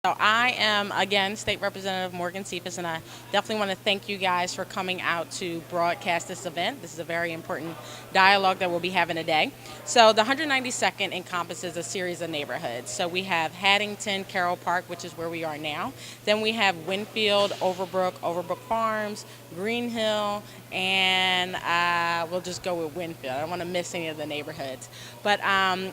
So I am, again, State Representative Morgan Cephas, and I definitely want to thank you guys for coming out to broadcast this event. This is a very important dialogue that we'll be having today. So the 192nd encompasses a series of neighborhoods. So we have Haddington, Carroll Park, which is where we are now. Then we have Winfield, Overbrook Farms, Green Hill, and we'll just go with Winfield. I don't want to miss any of the neighborhoods. But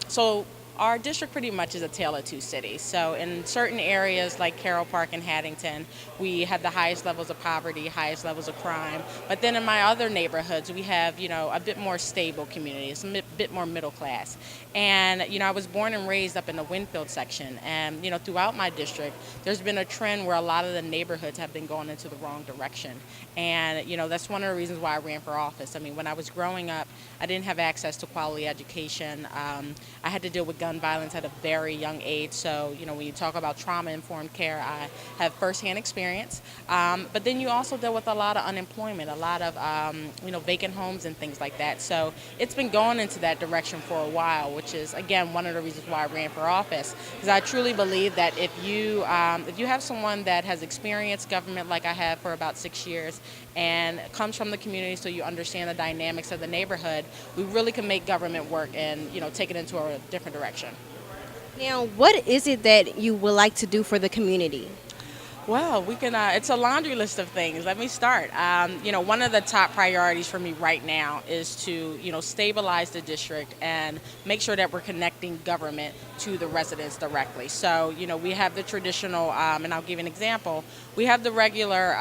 so our district pretty much is a tale of two cities. So in certain areas like Carroll Park and Haddington, we have the highest levels of poverty, highest levels of crime. But then in my other neighborhoods, we have, a bit more stable communities, a bit more middle class. And, I was born and raised up in the Winfield section. And, throughout my district, there's been a trend where a lot of the neighborhoods have been going into the wrong direction. And, that's one of the reasons why I ran for office. I mean, when I was growing up, I didn't have access to quality education. I had to deal with gun violence at a very young age. So, when you talk about trauma-informed care, I have firsthand experience. But then you also deal with a lot of unemployment, a lot of, vacant homes and things like that. So it's been going into that direction for a while, which is, again, one of the reasons why I ran for office. Because I truly believe that if you have someone that has experienced government like I have for about 6 years and comes from the community so you understand the dynamics of the neighborhood, we really can make government work and, take it into a different direction. Now, what is it that you would like to do for the community? Well, we can. It's a laundry list of things. Let me start. One of the top priorities for me right now is to, stabilize the district and make sure that we're connecting government to the residents directly. So, we have the traditional, and I'll give you an example. We have the regular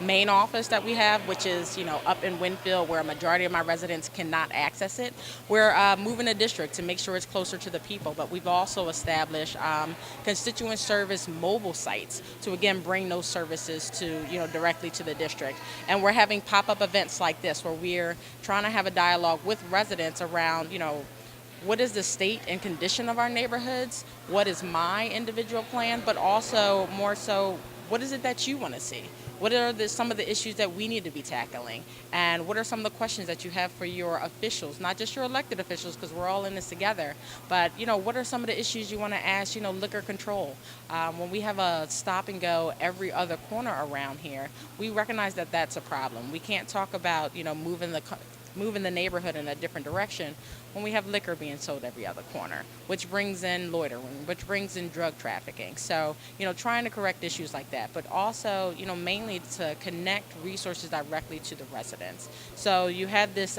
main office that we have, which is, up in Winfield, where a majority of my residents cannot access it. We're moving the district to make sure it's closer to the people, but we've also established constituent service mobile sites to again bring those services to directly to the district. And we're having pop-up events like this where we're trying to have a dialogue with residents around what is the state and condition of our neighborhoods, what is my individual plan, but also more so, what is it that you want to see? What are some of the issues that we need to be tackling? And what are some of the questions that you have for your officials, not just your elected officials, because we're all in this together, but, what are some of the issues you want to ask, liquor control? When we have a stop and go every other corner around here, we recognize that that's a problem. We can't talk about, moving the neighborhood in a different direction when we have liquor being sold every other corner, which brings in loitering, which brings in drug trafficking. So, trying to correct issues like that, but also, mainly to connect resources directly to the residents. So you had this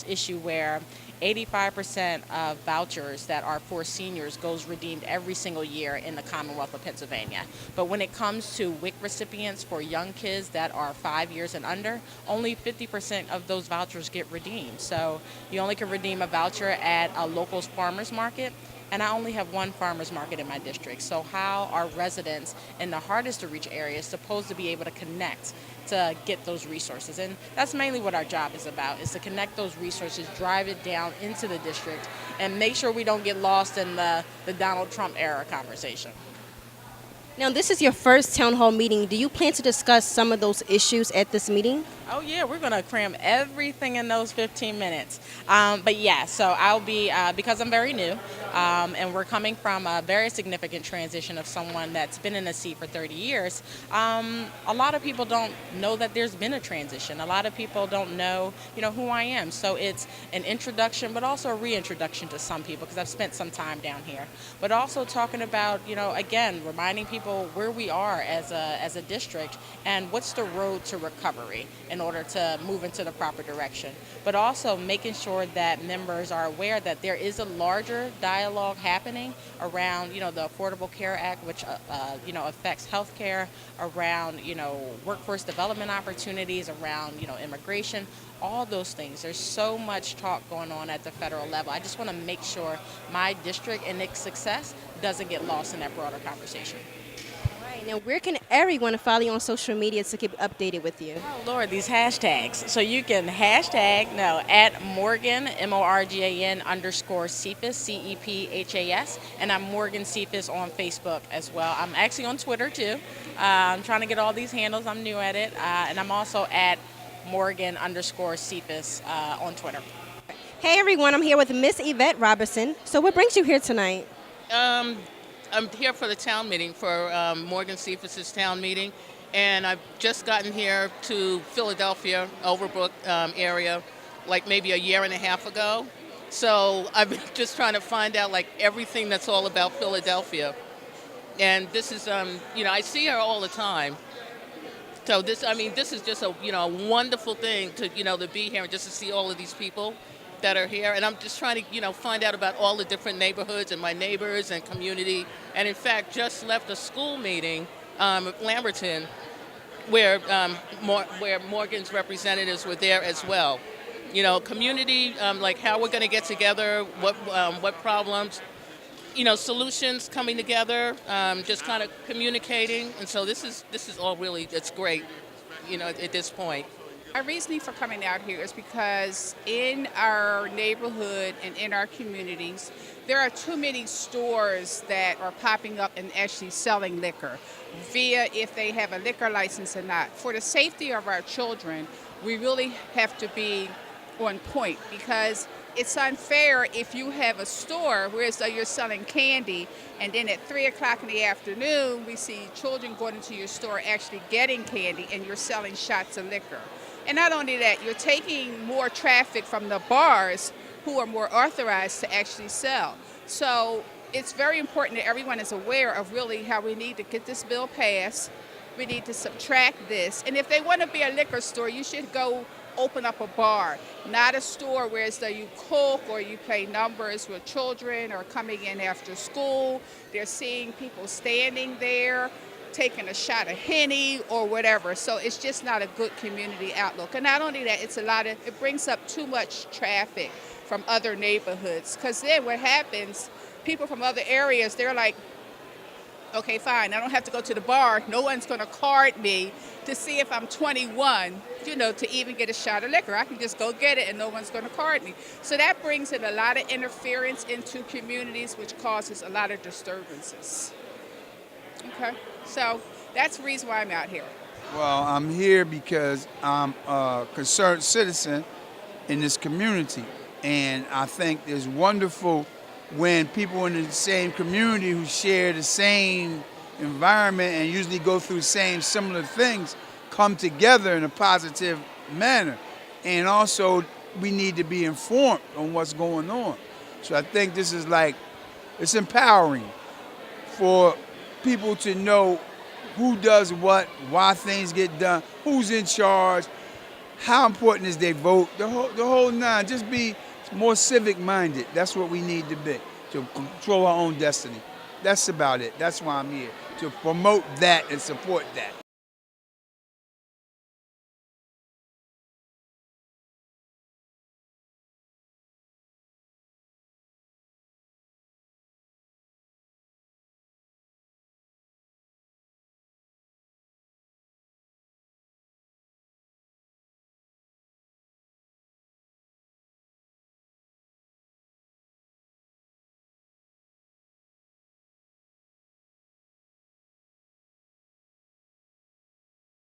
issue where 85% of vouchers that are for seniors goes redeemed every single year in the Commonwealth of Pennsylvania. But when it comes to WIC recipients for young kids that are 5 years and under, only 50% of those vouchers get redeemed. So you only can redeem a voucher at a local farmer's market. And I only have one farmer's market in my district. So how are residents in the hardest to reach areas supposed to be able to connect to get those resources? And that's mainly what our job is about, is to connect those resources, drive it down into the district, and make sure we don't get lost in the Donald Trump era conversation. Now, this is your first town hall meeting. Do you plan to discuss some of those issues at this meeting? Oh yeah, we're gonna cram everything in those 15 minutes. But yeah, so I'll be, because I'm very new, and we're coming from a very significant transition of someone that's been in the seat for 30 years. A lot of people don't know that there's been a transition. A lot of people don't know, who I am. So it's an introduction, but also a reintroduction to some people, because I've spent some time down here. But also talking about, again, reminding people where we are as a district and what's the road to recovery in order to move into the proper direction. But also making sure that members are aware that there is a larger dialogue happening around, the Affordable Care Act, which, affects health care, around, workforce development opportunities, around, immigration, all those things. There's so much talk going on at the federal level. I just want to make sure my district and its success doesn't get lost in that broader conversation. Right. Now, where can everyone follow you on social media to keep updated with you? Oh Lord, these hashtags. So you can at Morgan, Morgan _ Cephas, Cephas, and I'm Morgan Cephas on Facebook as well. I'm actually on Twitter too. I'm trying to get all these handles. I'm new at it, and I'm also at Morgan _ Cephas on Twitter. Hey everyone, I'm here with Miss Yvette Robertson. So what brings you here tonight? I'm here for the town meeting, for Morgan Cephas's town meeting, and I've just gotten here to Philadelphia, Overbrook area, like maybe a year and a half ago. So I've been just trying to find out like everything that's all about Philadelphia. And this is, I see her all the time. So this is just a wonderful thing to be here and just to see all of these people that are here. And I'm just trying to, find out about all the different neighborhoods and my neighbors and community. And in fact, just left a school meeting at Lamberton where Morgan's representatives were there as well. Community, like how we're going to get together, what problems, solutions coming together, just kind of communicating. And so this is all really, it's great, at this point. Our reasoning for coming out here is because in our neighborhood and in our communities, there are too many stores that are popping up and actually selling liquor, via if they have a liquor license or not. For the safety of our children, we really have to be on point, because it's unfair if you have a store where as though you're selling candy, and then at 3 o'clock in the afternoon we see children going into your store actually getting candy and you're selling shots of liquor. And not only that, you're taking more traffic from the bars who are more authorized to actually sell. So it's very important that everyone is aware of really how we need to get this bill passed. We need to subtract this. And if they want to be a liquor store, you should go open up a bar, not a store where it's that you cook or you play numbers with children or coming in after school. They're seeing people standing there taking a shot of Henny or whatever. So it's just not a good community outlook. And not only that, it brings up too much traffic from other neighborhoods, because then what happens, people from other areas, they're like, okay, fine, I don't have to go to the bar. No one's going to card me to see if I'm 21, to even get a shot of liquor. I can just go get it and no one's going to card me. So that brings in a lot of interference into communities, which causes a lot of disturbances. Okay, so that's the reason why I'm out here. Well, I'm here because I'm a concerned citizen in this community. And I think it's wonderful when people in the same community who share the same environment and usually go through the same similar things come together in a positive manner. And also, we need to be informed on what's going on. So I think this is it's empowering for people to know who does what, why things get done, who's in charge, how important is they vote, the whole nine. Just be more civic-minded. That's what we need to be, to control our own destiny. That's about it. That's why I'm here, to promote that and support that.